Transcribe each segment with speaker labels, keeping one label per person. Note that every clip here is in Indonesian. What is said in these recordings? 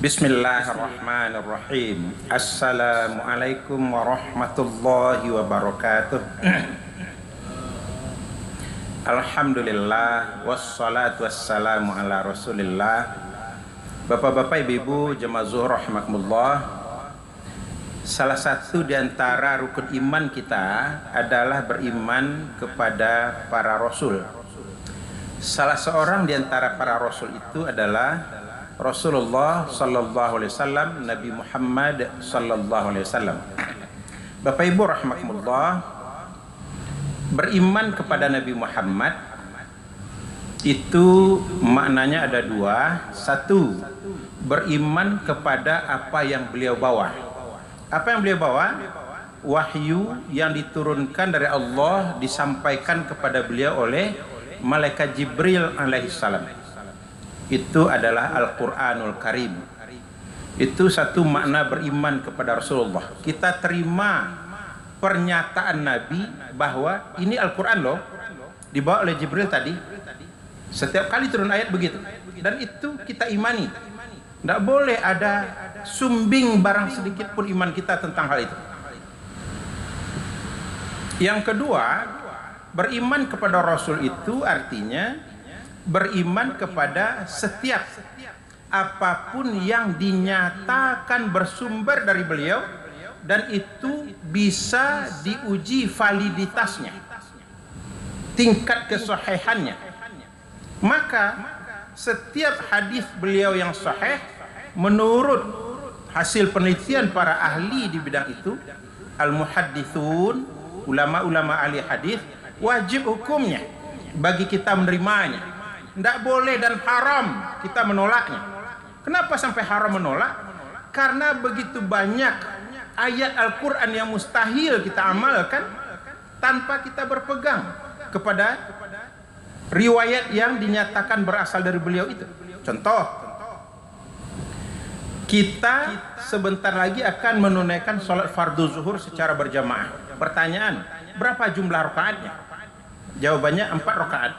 Speaker 1: Bismillahirrahmanirrahim. Assalamualaikum warahmatullahi wabarakatuh. Alhamdulillah wassalatu wassalamu ala Rasulillah. Bapak-bapak, ibu-ibu, jemaah zuhur rahimakumullah. Salah satu di antara rukun iman kita adalah beriman kepada para rasul. Salah seorang di antara para rasul itu adalah Rasulullah sallallahu alaihi wasallam, Nabi Muhammad sallallahu alaihi wasallam. Bapak Ibu rahimakumullah, beriman kepada Nabi Muhammad itu maknanya ada dua. Satu, beriman kepada apa yang beliau bawa. Apa yang beliau bawa? Wahyu yang diturunkan dari Allah disampaikan kepada beliau oleh malaikat Jibril alaihissalam. Itu adalah Al-Quranul Karim. Itu satu makna beriman kepada Rasulullah. Kita terima pernyataan Nabi bahwa ini Al-Quran loh, dibawa oleh Jibril tadi. Setiap kali turun ayat begitu. Dan itu kita imani. Tidak boleh ada sumbing barang sedikit pun iman kita tentang hal itu. Yang kedua, beriman kepada Rasul itu artinya beriman kepada setiap apapun yang dinyatakan bersumber dari beliau dan itu bisa diuji validitasnya, tingkat kesahihannya. Maka setiap hadis beliau yang sahih menurut hasil penelitian para ahli di bidang itu, al-muhaddithun, ulama-ulama ahli hadis, wajib hukumnya bagi kita menerimanya. Tidak boleh dan haram kita menolaknya. Kenapa sampai haram menolak? Karena begitu banyak ayat Al-Quran yang mustahil kita amalkan tanpa kita berpegang kepada riwayat yang dinyatakan berasal dari beliau itu. Contoh, kita sebentar lagi akan menunaikan sholat fardu zuhur secara berjamaah. Pertanyaan, berapa jumlah rakaatnya? Jawabannya 4 rakaat.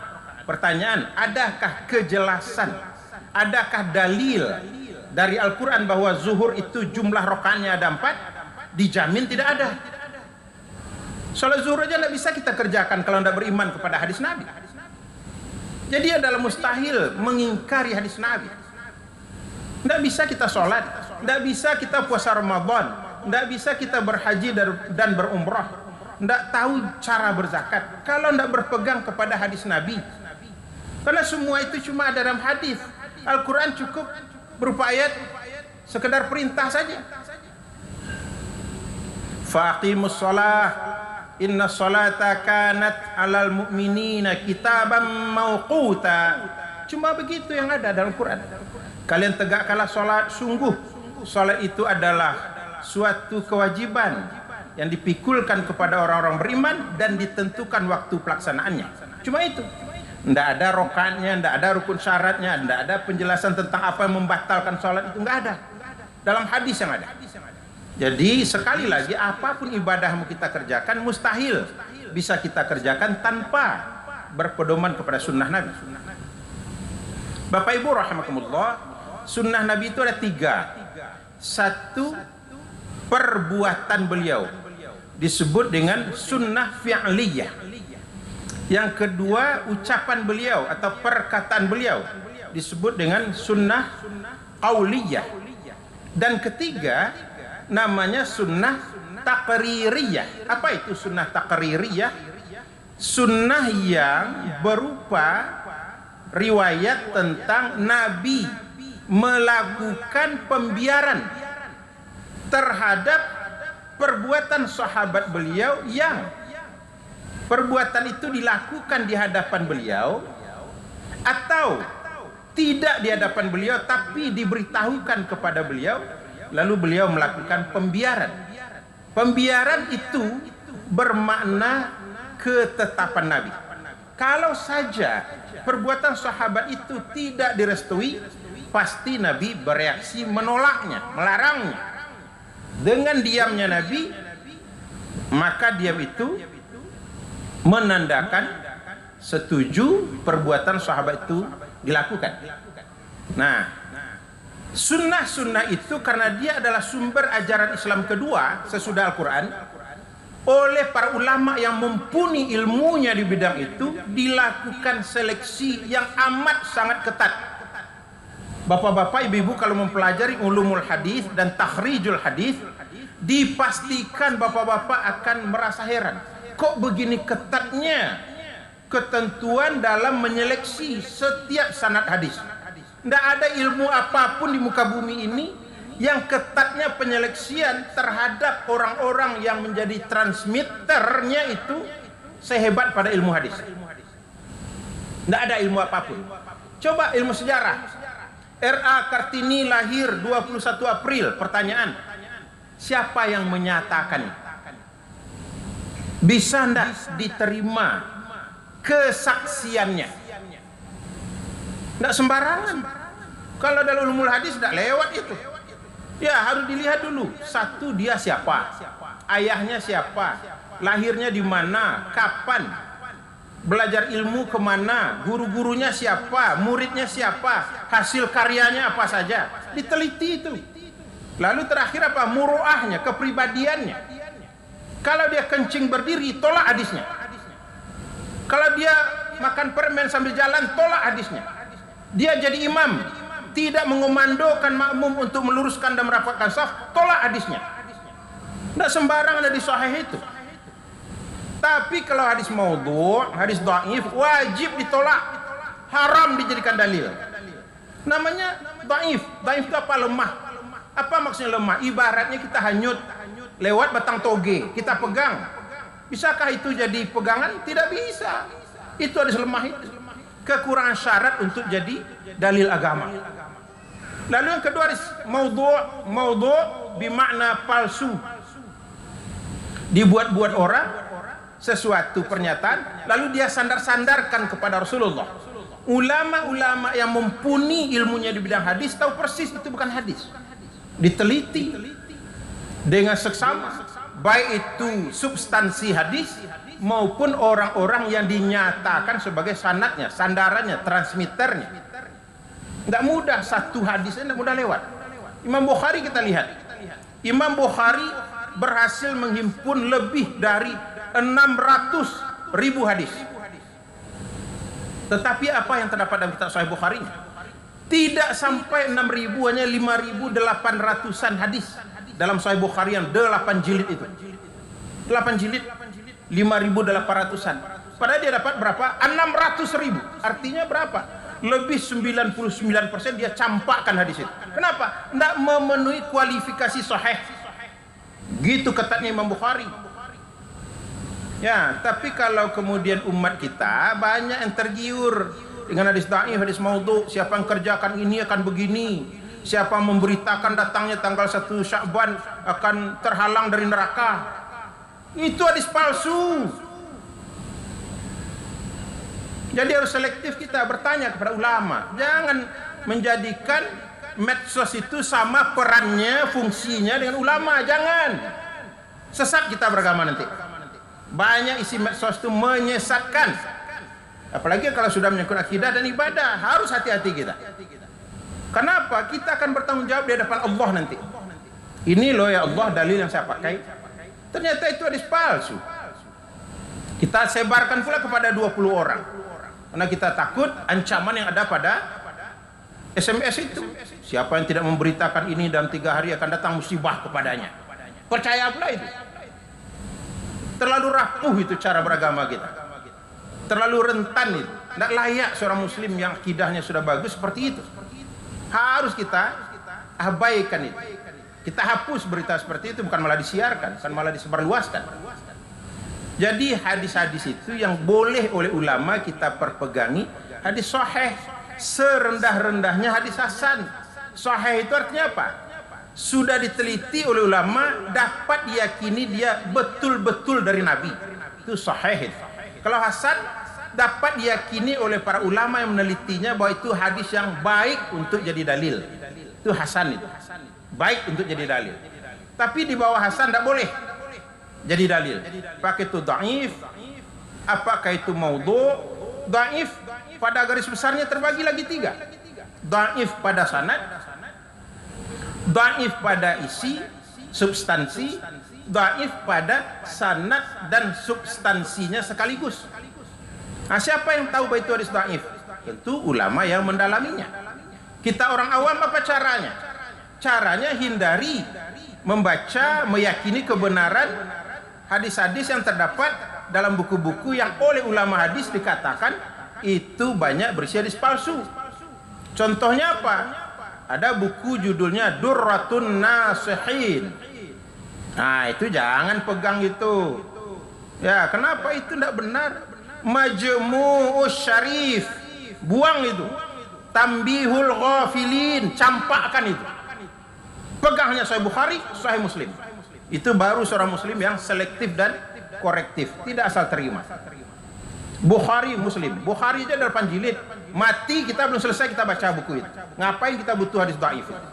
Speaker 1: Pertanyaan, adakah kejelasan, adakah dalil dari Al-Quran bahwa zuhur itu jumlah rakaatnya ada 4? Dijamin tidak ada. Salat zuhur aja tidak bisa kita kerjakan kalau tidak beriman kepada hadis Nabi. Jadi adalah mustahil mengingkari hadis Nabi. Tidak bisa kita sholat, tidak bisa kita puasa Ramadan, tidak bisa kita berhaji dan berumrah, tidak tahu cara berzakat kalau tidak berpegang kepada hadis Nabi. Karena semua itu cuma ada dalam hadis. Al-Quran cukup berupa ayat, sekedar perintah saja. Faqimus shalah, inna sholata kanat alal mu'minina kitaban mawquta. Cuma begitu yang ada dalam Quran. Kalian tegakkanlah sholat. Sungguh sholat itu adalah suatu kewajiban yang dipikulkan kepada orang-orang beriman dan ditentukan waktu pelaksanaannya. Cuma itu. Tidak ada rokaatnya, tidak ada rukun syaratnya, tidak ada penjelasan tentang apa yang membatalkan sholat itu, tidak ada dalam hadis yang ada. Jadi sekali lagi, apapun ibadah yang kita kerjakan mustahil bisa kita kerjakan tanpa berpedoman kepada sunnah Nabi. Bapak Ibu rahimakumullah, sunnah Nabi itu ada 3. Satu, perbuatan beliau disebut dengan sunnah fi'liyah. Yang kedua, ucapan beliau atau perkataan beliau disebut dengan sunnah qauliyah. Dan ketiga, namanya sunnah taqririyah. Apa itu sunnah taqririyah? Sunnah yang berupa riwayat tentang Nabi melakukan pembiaran terhadap perbuatan sahabat beliau yang perbuatan itu dilakukan di hadapan beliau atau tidak di hadapan beliau tapi diberitahukan kepada beliau, lalu beliau melakukan pembiaran. Pembiaran itu bermakna ketetapan Nabi. Kalau saja perbuatan sahabat itu tidak direstui, pasti Nabi bereaksi menolaknya, melarangnya. Dengan diamnya Nabi, maka diam itu menandakan setuju perbuatan sahabat itu dilakukan. Nah, Sunnah-sunnah itu karena dia adalah sumber ajaran Islam kedua sesudah Al-Quran, oleh para ulama yang mumpuni ilmunya di bidang itu dilakukan seleksi yang amat sangat ketat. Bapak-bapak, ibu-ibu kalau mempelajari ulumul hadis dan takhrijul hadis, dipastikan bapak-bapak akan merasa heran. Kok begini ketatnya ketentuan dalam menyeleksi setiap sanad hadis? Tidak ada ilmu apapun di muka bumi ini yang ketatnya penyeleksian terhadap orang-orang yang menjadi transmitternya itu sehebat pada ilmu hadis. Tidak ada ilmu apapun. Coba ilmu sejarah. R.A. Kartini lahir 21 April. Pertanyaan, siapa yang menyatakan? Bisa tidak diterima kesaksiannya? Tidak sembarangan. Kalau dalam ulumul hadis tidak lewat itu. Ya harus dilihat dulu. Satu, dia siapa? Ayahnya siapa? Lahirnya di mana? Kapan? Belajar ilmu kemana? Guru-gurunya siapa? Muridnya siapa? Hasil karyanya apa saja? Diteliti itu. Lalu terakhir apa? Muruahnya, kepribadiannya. Kalau dia kencing berdiri, tolak hadisnya. Kalau dia makan permen sambil jalan, tolak hadisnya. Dia jadi imam, tidak mengomandokan makmum untuk meluruskan dan merapatkan saf, tolak hadisnya. Tidak sembarangan ada di sahih itu. Tapi kalau hadis maudhu', hadis dhaif, wajib ditolak, haram dijadikan dalil. Namanya dhaif. Dhaif itu apa? Lemah. Apa maksudnya lemah? Ibaratnya kita hanyut lewat batang toge, kita pegang. Bisakah itu jadi pegangan? Tidak bisa. Itu hadis lemah itu. Kekurangan syarat untuk jadi dalil agama. Lalu yang kedua hadis maudhu' bermakna palsu. Dibuat-buat orang sesuatu pernyataan lalu dia sandar-sandarkan kepada Rasulullah. Ulama-ulama yang mumpuni ilmunya di bidang hadis tahu persis itu bukan hadis. Diteliti dengan seksama, baik itu substansi hadis maupun orang-orang yang dinyatakan sebagai sanadnya, sandarannya, transmitternya. Tidak mudah satu hadisnya, tidak mudah lewat. Imam Bukhari kita lihat. Imam Bukhari berhasil menghimpun lebih dari 600.000 hadis. Tetapi apa yang terdapat dalam kitab Sahih Bukhari? Tidak sampai 6.000, hanya 5.800-an hadis dalam Sahih Bukhari yang 8 jilid itu. 8 jilid 5.800-an. Padahal dia dapat berapa? 600.000. Artinya berapa? Lebih 99% dia campakkan hadis itu. Kenapa? Tidak memenuhi kualifikasi sahih. Gitu ketatnya Imam Bukhari. Ya, tapi kalau kemudian umat kita banyak yang tergiur dengan hadis dhaif, hadis maudhu', siapa yang kerjakan ini akan begini. Siapa memberitakan datangnya tanggal 1 Sya'ban akan terhalang dari neraka. Itu hadis palsu. Jadi harus selektif kita bertanya kepada ulama. Jangan menjadikan medsos itu sama perannya, fungsinya dengan ulama. Jangan. Sesat kita beragama nanti. Banyak isi medsos itu menyesatkan. Apalagi kalau sudah menyangkut akidah dan ibadah. Harus hati-hati kita. Kenapa? Kita akan bertanggung jawab di hadapan Allah nanti. Ini loh ya Allah dalil yang saya pakai. Ternyata itu hadis palsu. Kita sebarkan pula kepada 20 orang. Karena kita takut ancaman yang ada pada SMS itu. Siapa yang tidak memberitakan ini dalam 3 hari akan datang musibah kepadanya. Percaya pula itu. Terlalu rapuh itu cara beragama kita. Terlalu rentan itu. Tidak layak seorang muslim yang akidahnya sudah bagus seperti itu. Harus kita abaikan itu. Kita hapus berita seperti itu, bukan malah disiarkan, bukan malah disebarluaskan. Jadi hadis-hadis itu yang boleh oleh ulama kita perpegangi hadis sahih, serendah-rendahnya hadis hasan. Sahih itu artinya apa? Sudah diteliti oleh ulama, dapat diyakini dia betul-betul dari Nabi. Itu sahih. Kalau hasan, dapat diyakini oleh para ulama yang menelitinya bahwa itu hadis yang baik untuk jadi dalil. Itu hasan itu. Baik untuk jadi dalil. Tapi di bawah hasan tidak boleh jadi dalil. Pakai itu dhaif, apakah itu maudhu'? Dhaif pada garis besarnya terbagi lagi 3. Dhaif pada sanad, Dhaif pada isi, substansi, dhaif pada sanad dan substansinya sekaligus. Nah, siapa yang tahu bahwa itu hadis dhaif? Tentu ulama yang mendalaminya. Kita orang awam apa caranya? Caranya hindari membaca, meyakini kebenaran hadis-hadis yang terdapat dalam buku-buku yang oleh ulama hadis dikatakan itu banyak berisi hadis palsu. Contohnya apa? Ada buku judulnya Durratun Nasihin. Nah, itu jangan pegang itu. Ya, kenapa itu tidak benar? Majmu'us Syarif, buang itu. Tambihul Ghafilin, campakkan itu. Pegang hanya Sahih Bukhari, Sahih Muslim. Itu baru seorang muslim yang selektif dan korektif, tidak asal terima. Bukhari, Muslim. Bukhari aja 8 jilid. Mati kita belum selesai kita baca buku itu. Ngapain kita butuh hadis dhaif itu?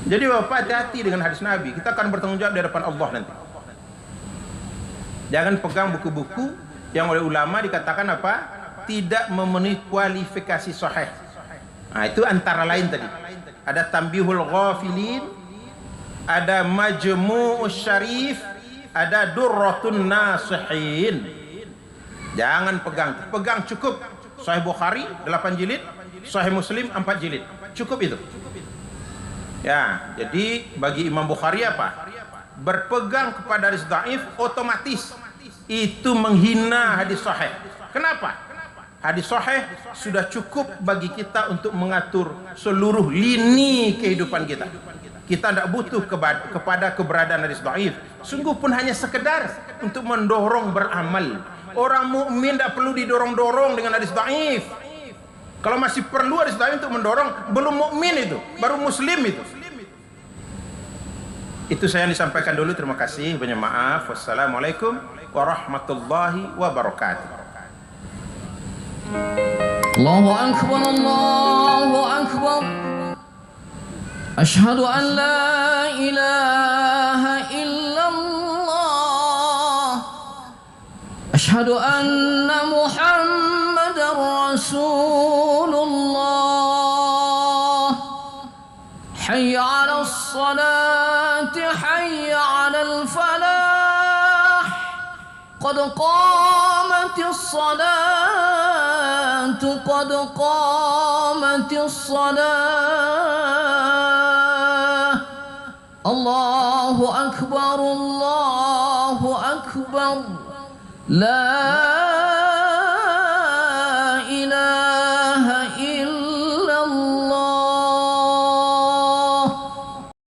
Speaker 1: Jadi Bapak hati-hati dengan hadis Nabi. Kita akan bertanggung jawab di hadapan Allah nanti. Jangan pegang buku-buku yang oleh ulama dikatakan apa? Tidak memenuhi kualifikasi sahih. Nah, itu antara lain tadi. Ada Tambihul Ghafilin, ada Majmu'us Syarif, ada Durratun Nasihin. Jangan pegang. Pegang cukup Sahih Bukhari 8 jilid, Sahih Muslim 4 jilid. Cukup itu. Ya, jadi bagi Imam Bukhari apa? Berpegang kepada hadis dhaif otomatis itu menghina hadis sahih. Kenapa? Hadis sahih sudah cukup bagi kita untuk mengatur seluruh lini kehidupan kita. Kita tidak butuh kepada keberadaan hadis dhaif. Sungguh pun hanya sekedar untuk mendorong beramal. Orang mukmin tidak perlu didorong-dorong dengan hadis dhaif. Kalau masih perlu hadis dhaif untuk mendorong, belum mukmin itu, baru muslim itu. Itu saya disampaikan dulu. Terima kasih, banyak maaf. Wassalamualaikum warahmatullahi wabarakatuh.
Speaker 2: Allahu akbar, Allahu akbar. Asyhadu an la ilaha illallah. Asyhadu anna Muhammadar Rasulullah. Hayya 'alas salati, hayya 'alal falah. Qad qamatis salatu, qad qamatis salah. Allahu akbar, Allahu akbar. La